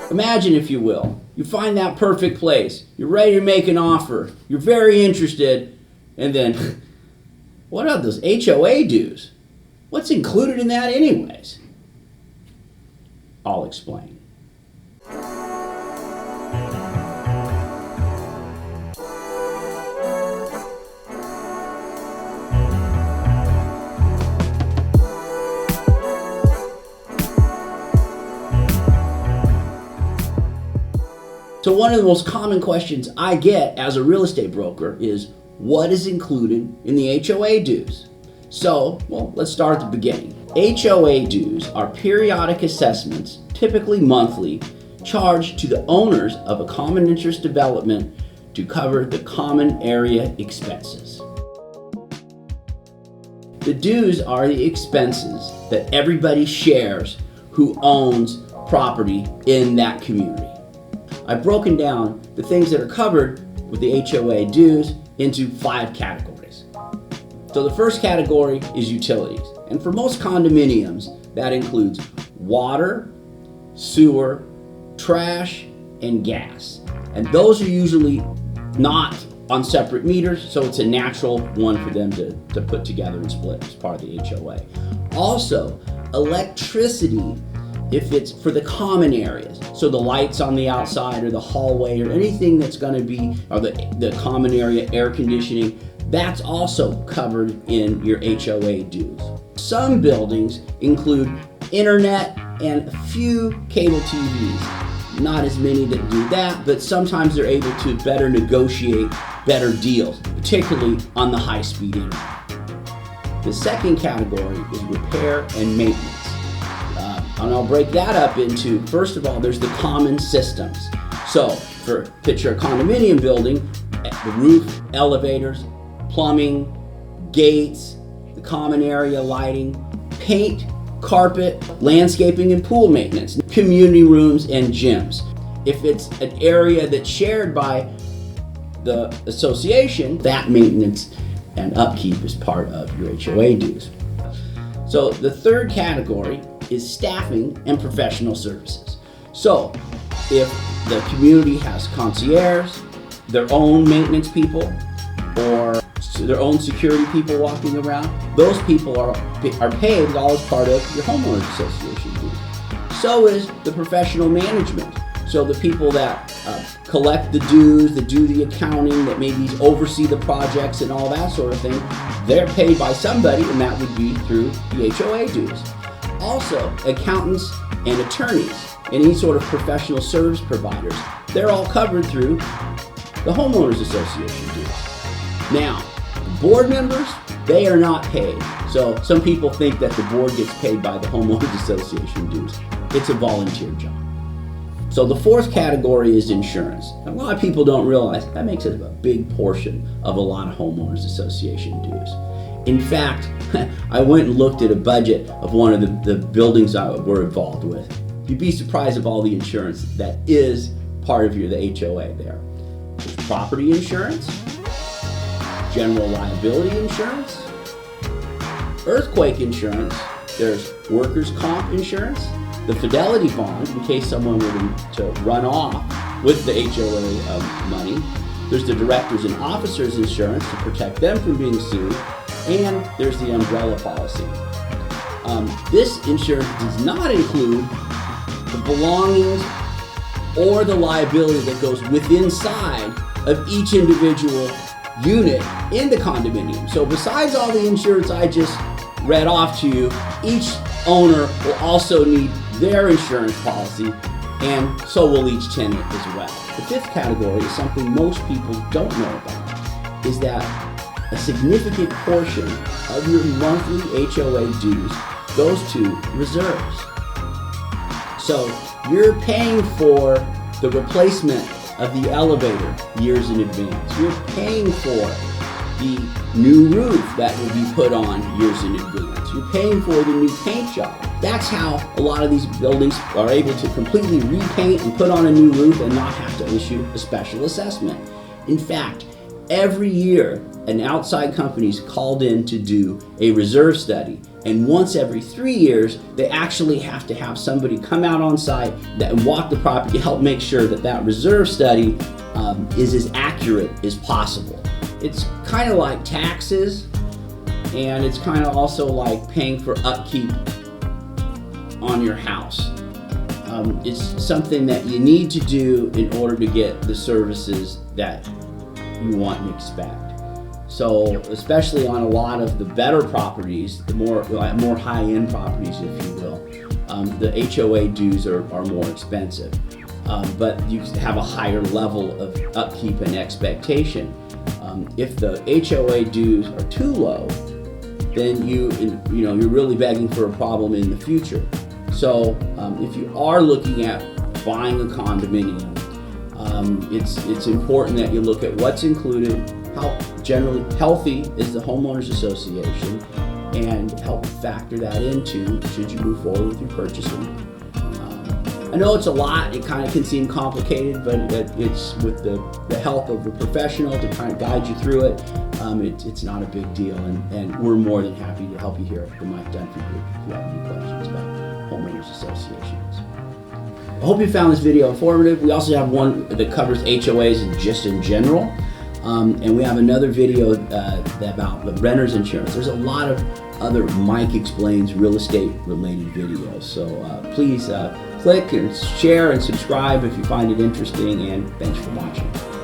Imagine, if you will, you find that perfect place, you're ready to make an offer, you're very interested, and then, what are those HOA dues? What's included in that anyways? I'll explain. So one of the most common questions I get as a real estate broker is, what is included in the HOA dues? So, well, let's start at the beginning. HOA dues are periodic assessments, typically monthly, charged to the owners of a common interest development to cover the common area expenses. The dues are the expenses that everybody shares who owns property in that community. I've broken down the things that are covered with the HOA dues into 5 categories. So the first category is utilities. And for most condominiums, that includes water, sewer, trash, and gas. And those are usually not on separate meters, so it's a natural one for them to put together and split as part of the HOA. Also, electricity, if it's for the common areas, so the lights on the outside or the hallway or anything that's going to be, or the common area air conditioning, that's also covered in your HOA dues. Some buildings include internet and a few cable TVs. Not as many that do that, but sometimes they're able to better negotiate better deals, particularly on the high-speed internet. The second category is repair and maintenance. And I'll break that up into, first of all, there's the common systems. So, picture a condominium building, the roof, elevators, plumbing, gates, the common area lighting, paint, carpet, landscaping and pool maintenance, community rooms and gyms. If it's an area that's shared by the association, that maintenance and upkeep is part of your HOA dues. So the third category is staffing and professional services. So if the community has concierge, their own maintenance people, or their own security people walking around, those people are paid all as part of your homeowners association dues. So is the professional management. So the people that collect the dues, that do the accounting, that maybe oversee the projects and all that sort of thing, they're paid by somebody, and that would be through the HOA dues. Also, accountants and attorneys and any sort of professional service providers, they're all covered through the homeowners association dues. Now, board members, they are not paid. So some people think that the board gets paid by the homeowners association dues. It's a volunteer job. So the fourth category is insurance. A lot of people don't realize that makes it a big portion of a lot of homeowners association dues. In fact, I went and looked at a budget of one of the buildings we're involved with. You'd be surprised of all the insurance that is part of the HOA there. There's property insurance, general liability insurance, earthquake insurance, there's workers' comp insurance, the fidelity bond in case someone were to run off with the HOA money. There's the directors and officers insurance to protect them from being sued, and there's the umbrella policy. This insurance does not include the belongings or the liability that goes inside of each individual unit in the condominium. So besides all the insurance I just read off to you, each owner will also need their insurance policy, and so will each tenant as well. The fifth category is something most people don't know about, is that a significant portion of your monthly HOA dues goes to reserves. So you're paying for the replacement of the elevator years in advance. You're paying for the new roof that will be put on years in advance. You're paying for the new paint job. That's how a lot of these buildings are able to completely repaint and put on a new roof and not have to issue a special assessment. In fact, every year, an outside company is called in to do a reserve study, And once every 3 years, they actually have to have somebody come out on site and walk the property to help make sure that that reserve study is as accurate as possible. It's kind of like taxes, and it's kind of also like paying for upkeep on your house. It's something that you need to do in order to get the services that you want and expect. So, especially on a lot of the better properties, the more high-end properties, if you will, the HOA dues are more expensive. But you have a higher level of upkeep and expectation. If the HOA dues are too low, then you're really begging for a problem in the future. So if you are looking at buying a condominium, it's important that you look at what's included, how generally healthy is the homeowners association, and help factor that into should you move forward with your purchasing. I know it's a lot, it kind of can seem complicated, but it's with the help of a professional to kind of guide you through it. It's not a big deal, and we're more than happy to help you here at the Mike Dunfee Group if you have any questions about homeowners associations. I hope you found this video informative. We also have one that covers HOAs just in general, and we have another video about the renter's insurance. There's a lot of other Mike Explains real estate related videos, so please click and share and subscribe if you find it interesting, and thanks for watching.